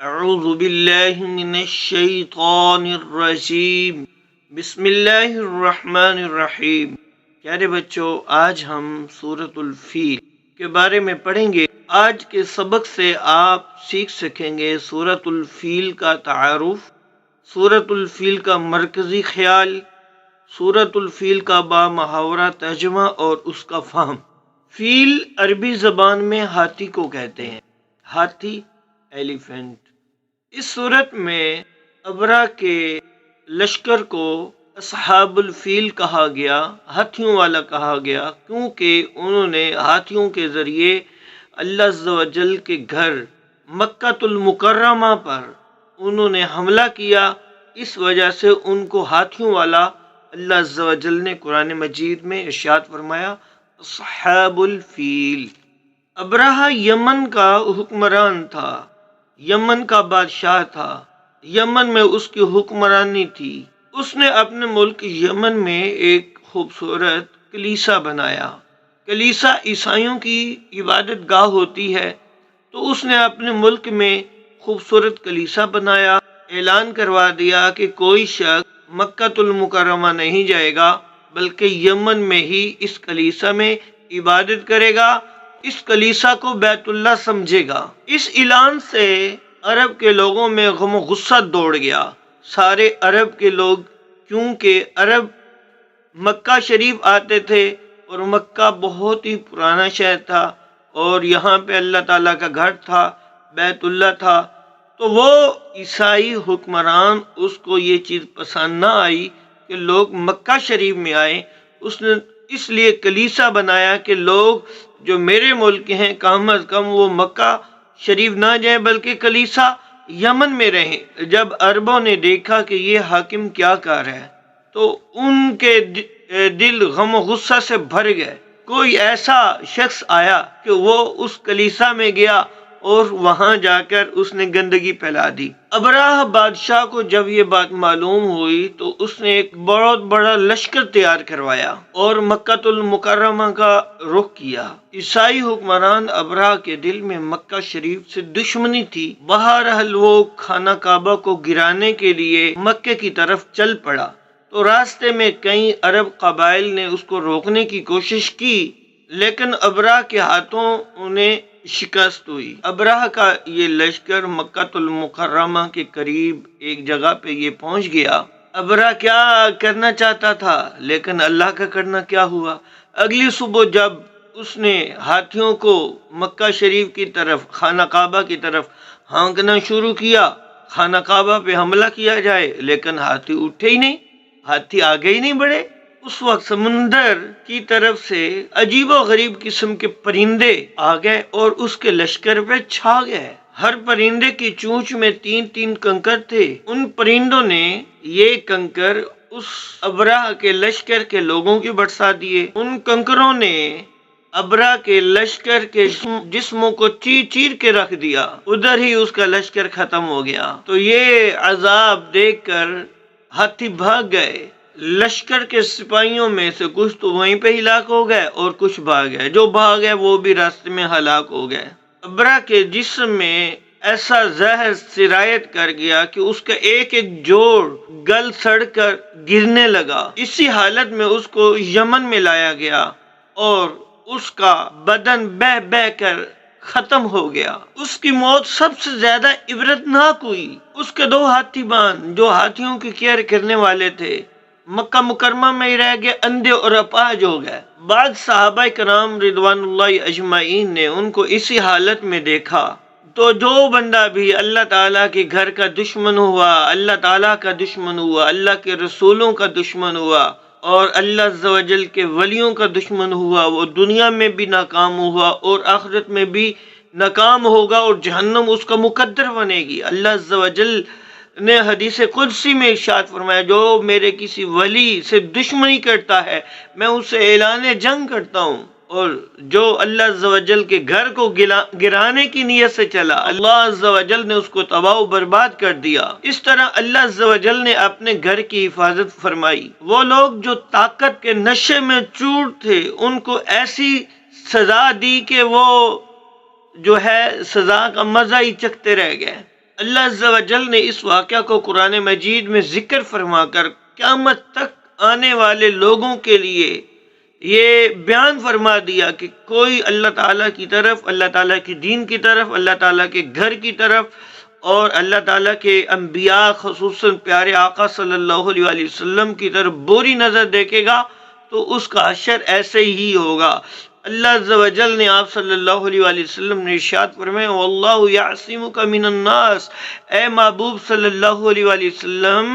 اعوذ باللہ من الشیطان الرجیم بسم اللہ الرحمن الرحیم۔ پیارے بچوں، آج ہم سورۃ الفیل کے بارے میں پڑھیں گے۔ آج کے سبق سے آپ سیکھ سکیں گے سورۃ الفیل کا تعارف، سورۃ الفیل کا مرکزی خیال، سورۃ الفیل کا بامحاورہ ترجمہ اور اس کا فہم۔ فیل عربی زبان میں ہاتھی کو کہتے ہیں، ہاتھی، ایلیفینٹ۔ اس صورت میں ابرہ کے لشکر کو اصحاب الفیل کہا گیا، ہاتھیوں والا کہا گیا، کیونکہ انہوں نے ہاتھیوں کے ذریعے اللہ عز و جل کے گھر مکہ المکرمہ پر انہوں نے حملہ کیا۔ اس وجہ سے ان کو ہاتھیوں والا اللہ عز و جل نے قرآن مجید میں ارشاد فرمایا، اصحاب الفیل۔ ابرہ یمن کا حکمران تھا، یمن کا بادشاہ تھا، یمن میں اس کی حکمرانی تھی۔ اس نے اپنے ملک یمن میں ایک خوبصورت کلیسا بنایا۔ کلیسا عیسائیوں کی عبادت گاہ ہوتی ہے، تو اس نے اپنے ملک میں خوبصورت کلیسا بنایا۔ اعلان کروا دیا کہ کوئی شخص مکہ المکرمہ نہیں جائے گا، بلکہ یمن میں ہی اس کلیسا میں عبادت کرے گا، اس کلیسا کو بیت اللہ سمجھے گا۔ اس اعلان سے عرب کے لوگوں میں غم و غصہ دوڑ گیا۔ سارے عرب کے لوگ، کیونکہ عرب مکہ شریف آتے تھے اور مکہ بہت ہی پرانا شہر تھا اور یہاں پہ اللہ تعالیٰ کا گھر تھا، بیت اللہ تھا، تو وہ عیسائی حکمران اس کو یہ چیز پسند نہ آئی کہ لوگ مکہ شریف میں آئے۔ اس نے اس لیے کلیسا بنایا کہ لوگ جو میرے ملک ہیں کم از کم وہ مکہ شریف نہ جائیں، بلکہ کلیسا یمن میں رہیں۔ جب عربوں نے دیکھا کہ یہ حاکم کیا کر رہا ہے، تو ان کے دل غم و غصہ سے بھر گئے۔ کوئی ایسا شخص آیا کہ وہ اس کلیسا میں گیا اور وہاں جا کر اس نے گندگی پھیلا دی۔ ابرہ بادشاہ کو جب یہ بات معلوم ہوئی تو اس نے ایک بہت بڑا لشکر تیار کروایا اور مکہ المکرمہ کا رخ کیا۔ عیسائی حکمران ابرہ کے دل میں مکہ شریف سے دشمنی تھی، بہرحال وہ خانہ کعبہ کو گرانے کے لیے مکہ کی طرف چل پڑا، تو راستے میں کئی عرب قبائل نے اس کو روکنے کی کوشش کی، لیکن ابرہ کے ہاتھوں انہیں شکست ہوئی۔ ابرہ کا یہ لشکر مکہ المکرمہ کے قریب ایک جگہ پہ یہ پہنچ گیا۔ ابرہ کیا کرنا چاہتا تھا، لیکن اللہ کا کرنا کیا ہوا۔ اگلی صبح جب اس نے ہاتھیوں کو مکہ شریف کی طرف، خانہ کعبہ کی طرف ہانکنا شروع کیا، خانہ کعبہ پہ حملہ کیا جائے، لیکن ہاتھی اٹھے ہی نہیں، ہاتھی آگے ہی نہیں بڑھے۔ اس وقت سمندر کی طرف سے عجیب و غریب قسم کے پرندے آ گئے اور اس کے لشکر پہ چھا گئے۔ ہر پرندے کی چونچ میں 3 کنکر تھے۔ ان پرندوں نے یہ کنکر اس ابرہ کے لشکر کے لوگوں کی برسا دیے۔ ان کنکروں نے ابرہ کے لشکر کے جسموں کو چیر چیر کے رکھ دیا، ادھر ہی اس کا لشکر ختم ہو گیا۔ تو یہ عذاب دیکھ کر ہاتھی بھاگ گئے۔ لشکر کے سپاہیوں میں سے کچھ تو وہیں پہ ہلاک ہو گئے اور کچھ بھاگ گئے، جو بھاگ گئے وہ بھی راستے میں ہلاک ہو گئے۔ ابرہ کے جسم میں ایسا زہر سرایت کر گیا کہ اس کا ایک ایک جوڑ گل سڑ کر گرنے لگا۔ اسی حالت میں اس کو یمن میں لایا گیا اور اس کا بدن بہہ بہہ کر ختم ہو گیا۔ اس کی موت سب سے زیادہ عبرتناک ہوئی۔ اس کے 2 ہاتھی بان جو ہاتھیوں کی کیئر کرنے والے تھے، مکہ مکرمہ میں ہی رہ گئے، اندھے اور اپاہج ہو گئے۔ بعض صحابہ کرام رضوان اللہ اجمعین نے ان کو اسی حالت میں دیکھا، تو جو بندہ بھی اللہ تعالیٰ کے گھر کا دشمن ہوا، اللہ تعالیٰ کا دشمن ہوا، اللہ کے رسولوں کا دشمن ہوا اور اللہ عز و جل کے ولیوں کا دشمن ہوا، وہ دنیا میں بھی ناکام ہوا اور آخرت میں بھی ناکام ہوگا اور جہنم اس کا مقدر بنے گی۔ اللہ عز و جل نے حدیث قدسی میں ارشاد فرمایا، جو میرے کسی ولی سے دشمنی کرتا ہے میں اسے اعلان جنگ کرتا ہوں، اور جو اللہ عز و جل کے گھر کو گرانے کی نیت سے چلا، اللہ عز و جل نے اس کو تباہ و برباد کر دیا۔ اس طرح اللہ عز و جل نے اپنے گھر کی حفاظت فرمائی۔ وہ لوگ جو طاقت کے نشے میں چور تھے، ان کو ایسی سزا دی کہ وہ جو ہے سزا کا مزہ ہی چکھتے رہ گئے۔ اللہ عز و جل نے اس واقعہ کو قرآن مجید میں ذکر فرما کر قیامت تک آنے والے لوگوں کے لیے یہ بیان فرما دیا کہ کوئی اللہ تعالیٰ کی طرف، اللہ تعالیٰ کی دین کی طرف، اللہ تعالیٰ کے گھر کی طرف اور اللہ تعالیٰ کے انبیاء خصوصاً پیارے آقا صلی اللہ علیہ وآلہ وسلم کی طرف بری نظر دیکھے گا تو اس کا حشر ایسے ہی ہوگا۔ اللہ عز و جل نے آپ صلی اللہ علیہ وآلہ وسلم نے ارشاد فرمایا واللہ یعصمک من الناس، اے محبوب صلی اللہ علیہ وآلہ وسلم،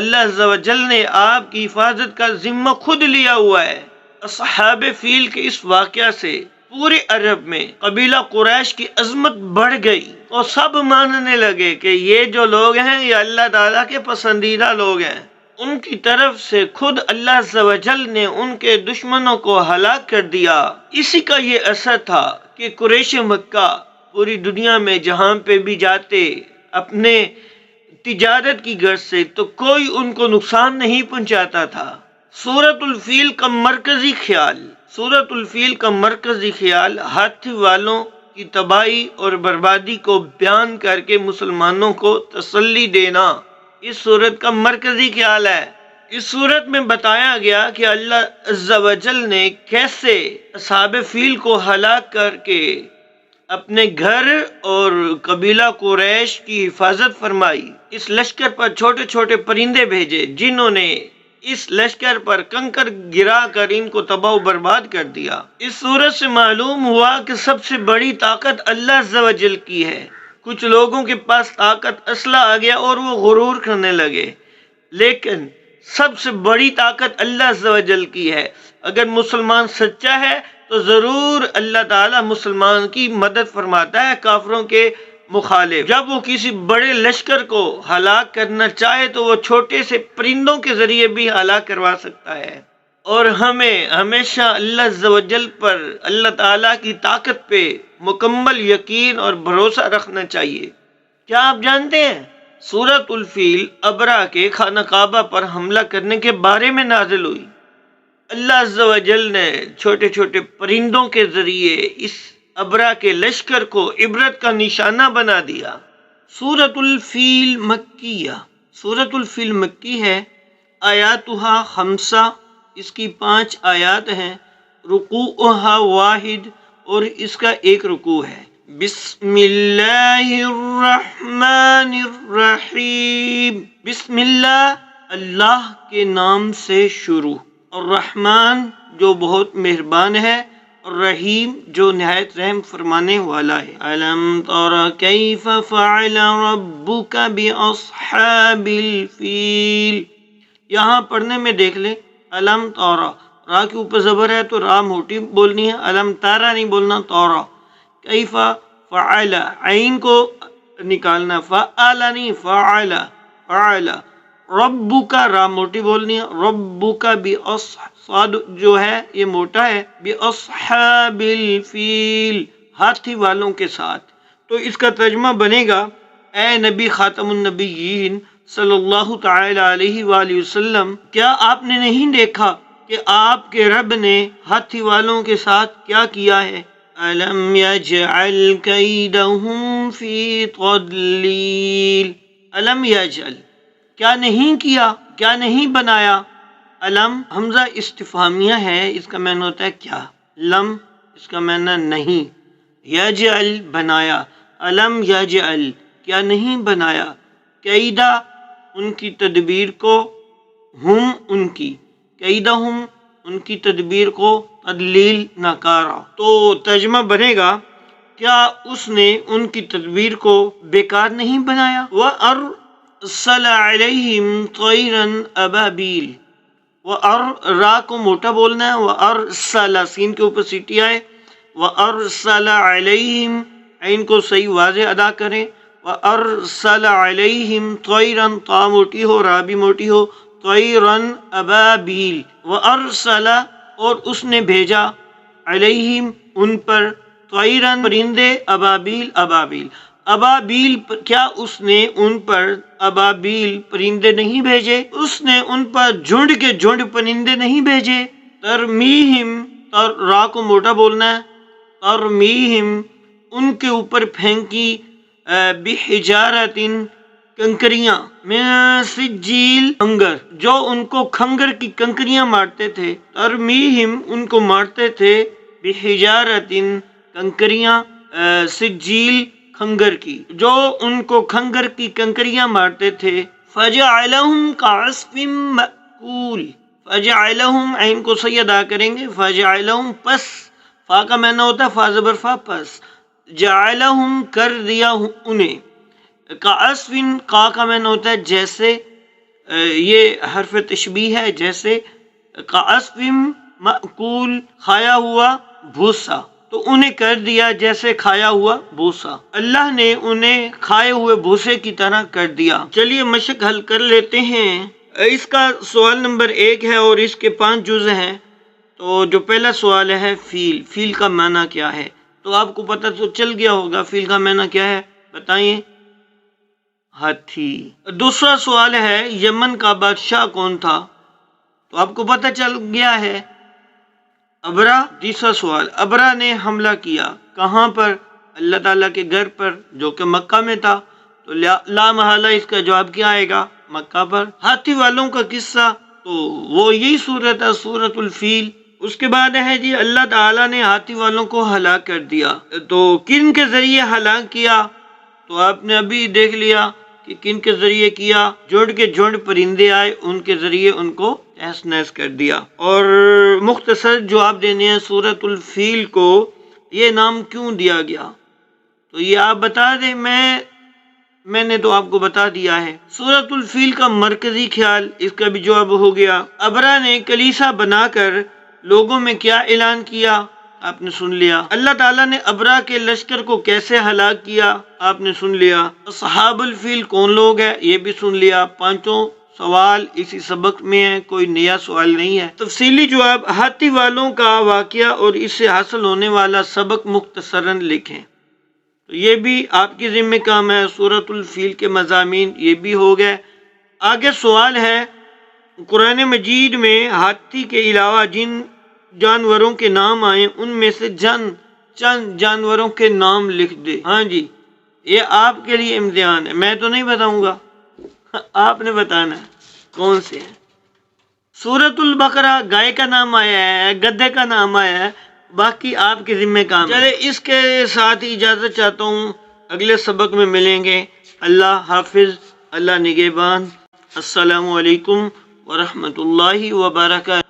اللہ عز و جل نے آپ کی حفاظت کا ذمہ خود لیا ہوا ہے۔ اصحاب فیل کے اس واقعہ سے پورے عرب میں قبیلہ قریش کی عظمت بڑھ گئی اور سب ماننے لگے کہ یہ جو لوگ ہیں یہ اللہ تعالیٰ کے پسندیدہ لوگ ہیں۔ ان کی طرف سے خود اللہ عز و جل نے ان کے دشمنوں کو ہلاک کر دیا۔ اسی کا یہ اثر تھا کہ قریش مکہ پوری دنیا میں جہاں پہ بھی جاتے اپنے تجارت کی غرض سے تو کوئی ان کو نقصان نہیں پہنچاتا تھا۔ سورۃ الفیل کا مرکزی خیال ہاتھی والوں کی تباہی اور بربادی کو بیان کر کے مسلمانوں کو تسلی دینا اس سورت کا مرکزی خیال ہے۔ اس سورت میں بتایا گیا کہ اللہ عز و جل نے کیسے اصحاب فیل کو ہلاک کر کے اپنے گھر اور قبیلہ قریش کی حفاظت فرمائی۔ اس لشکر پر چھوٹے چھوٹے پرندے بھیجے جنہوں نے اس لشکر پر کنکر گرا کر ان کو تباہ و برباد کر دیا۔ اس سورت سے معلوم ہوا کہ سب سے بڑی طاقت اللہ عز و جل کی ہے۔ کچھ لوگوں کے پاس طاقت اسلحہ آ گیا اور وہ غرور کرنے لگے، لیکن سب سے بڑی طاقت اللہ عز و جل کی ہے۔ اگر مسلمان سچا ہے تو ضرور اللہ تعالیٰ مسلمان کی مدد فرماتا ہے کافروں کے مخالف۔ جب وہ کسی بڑے لشکر کو ہلاک کرنا چاہے تو وہ چھوٹے سے پرندوں کے ذریعے بھی ہلاک کروا سکتا ہے۔ اور ہمیں ہمیشہ اللہ عز و جل پر، اللہ تعالیٰ کی طاقت پہ مکمل یقین اور بھروسہ رکھنا چاہیے۔ کیا آپ جانتے ہیں سورۃ الفیل ابرا کے خانہ کعبہ پر حملہ کرنے کے بارے میں نازل ہوئی۔ اللہ عز و جل نے چھوٹے چھوٹے پرندوں کے ذریعے اس ابرا کے لشکر کو عبرت کا نشانہ بنا دیا۔ سورۃ الفیل مکی ہے، آیاتہا 5، اس کی 5 آیات ہیں، رکوعہا 1 اور اس کا 1 رکوع ہے۔ بسم اللہ الرحمن الرحیم، بسم اللہ، اللہ کے نام سے شروع، الرحمن جو بہت مہربان ہے، الرحیم جو نہایت رحم فرمانے والا ہے۔ الم تر کیف فعل ربک باصحاب الفیل، یہاں پڑھنے میں دیکھ لیں، الم تارا، را کے اوپر زبر ہے تو را موٹی بولنی ہے، الم تارا نہیں بولنا، تارا۔ کیف فعل، عین کو نکالنا، فعل نہیں، فعل۔ ربک، را موٹی بولنی ہے، ربک صاد جو ہے یہ موٹا ہے، باصحاب الفیل، ہاتھی والوں کے ساتھ۔ تو اس کا ترجمہ بنے گا، اے نبی خاتم النبیین صلی اللہ تعالی علیہ وآلہ وسلم، کیا آپ نے نہیں دیکھا کہ آپ کے رب نے ہاتھی والوں کے ساتھ کیا کیا ہے؟ الم یجعل کیدہم فی تضلیل، الم یجعل، کیا نہیں کیا، کیا نہیں بنایا۔ علم حمزہ استفہامیہ ہے، اس کا معنی ہوتا ہے کیا، لم اس کا معنی نہیں، یجعل بنایا، علم یجعل کیا نہیں بنایا، قیدہ ان کی تدبیر کو، ہم ان کی، قیدہم ان کی تدبیر کو، تدلیل ناکارہ۔ تو ترجمہ بنے گا، کیا اس نے ان کی تدبیر کو بیکار نہیں بنایا۔ وَأَرْسَلَ عَلَيْهِمْ طَيْرًا أَبَابِيلَ، را کو موٹا بولنا ہے، وَأَرْسَلَ سین کے اوپر سیٹی آئے، وَأَرْسَلَ عَلَيْهِمْ عین کو صحیح واضح ادا کریں، وَأَرْسَلَ عَلَيْهِمْ طَيْرًا، تا موٹی ہو را بھی موٹی ہو، طَيْرًا أَبَابِيلَ، وَأَرْسَلَ اور اس نے بھیجا، علیہم ان پر، طَيْرًا پرندے، أَبَابِيل أبابیل، ابابیل کیا اس نے ان پر ابابیل پرندے نہیں بھیجے؟ اس نے ان پر جھنڈ کے جھنڈ پرندے نہیں بھیجے؟ ترمیہم، را کو موٹا بولنا ہے، ترمیہم ان کے اوپر پھینکی، بحجارت کنکریاں، من سجیل کنگر، جو ان کو کھنگر کی کنکریاں مارتے تھے، ترمیہم ان کو مارتے تھے، بحجارت کنکریاں، سجیل کھنگر کی، جو ان کو کھنگر کی کنکریاں مارتے تھے، فجعلہم کعصف مأکول، فجعلہم، عین کو صحیح ادا کریں گے، فجعلہم پس، فا کا معنی ہوتا ہے فا زبر فا پس، جعلہم کر دیا انہیں، کعصف، کا کا معنی ہوتا ہے جیسے، یہ حرف تشبیہ ہے، جیسے، کعصف مأکول کھایا ہوا بھوسا، تو انہیں کر دیا جیسے کھایا ہوا بھوسا، اللہ نے انہیں کھائے ہوئے بھوسے کی طرح کر دیا۔ چلیے مشق حل کر لیتے ہیں۔ اس کا سوال نمبر 1 ہے اور اس کے 5 جزء ہیں۔ تو جو پہلا سوال ہے، فیل، فیل کا معنی کیا ہے؟ تو آپ کو پتہ تو چل گیا ہوگا فیل کا معنی کیا ہے، بتائیں؟ ہاتھی۔ دوسرا سوال ہے، یمن کا بادشاہ کون تھا؟ تو آپ کو پتہ چل گیا ہے، ابرا۔ تیسرا سوال، ابرا نے حملہ کیا کہاں پر؟ اللہ تعالیٰ کے گھر پر جو کہ مکہ میں تھا، تو لا محالہ اس کا جواب کیا آئے گا؟ مکہ پر۔ ہاتھی والوں کا قصہ، تو وہ یہی سورت ہے، سورت الفیل۔ اس کے بعد ہے جی، اللہ تعالیٰ نے ہاتھی والوں کو ہلاک کر دیا، تو کن کے ذریعے ہلاک کیا؟ تو آپ نے ابھی دیکھ لیا کہ کن کے ذریعے کیا، جھنڈ کے جھنڈ پرندے آئے، ان کے ذریعے ان کو تہس نہس کر دیا۔ اور مختصر جواب دینے ہیں سورت الفیل کو یہ نام کیوں دیا گیا، تو یہ آپ بتا دیں، میں نے تو آپ کو بتا دیا ہے۔ سورت الفیل کا مرکزی خیال، اس کا بھی جواب ہو گیا۔ ابرا نے کلیسا بنا کر لوگوں میں کیا اعلان کیا، آپ نے سن لیا۔ اللہ تعالیٰ نے ابرا کے لشکر کو کیسے ہلاک کیا، آپ نے سن لیا۔ اصحاب الفیل کون لوگ ہیں، یہ بھی سن لیا۔ 5 سوال اسی سبق میں ہے، کوئی نیا سوال نہیں ہے۔ تفصیلی جواب، ہاتھی والوں کا واقعہ اور اس سے حاصل ہونے والا سبق مختصراً لکھیں۔ تو یہ بھی آپ کی ذمہ کام ہے، سورت الفیل کے مضامین یہ بھی ہو گئے۔ آگے سوال ہے، قرآن مجید میں ہاتھی کے علاوہ جن جانوروں کے نام آئے ان میں سے چند جانوروں کے نام لکھ دے۔ ہاں جی، یہ آپ کے لیے امتحان ہے، میں تو نہیں بتاؤں گا، آپ نے بتانا ہے کون سے ہیں۔ سورت البقرہ گائے کا نام آیا ہے، گدھے کا نام آیا ہے، باقی آپ کے ذمہ کام ہے۔ چلے اس کے ساتھ ہی اجازت چاہتا ہوں، اگلے سبق میں ملیں گے۔ اللہ حافظ، اللہ نگہبان، السلام علیکم ورحمۃ اللہ وبرکاتہ۔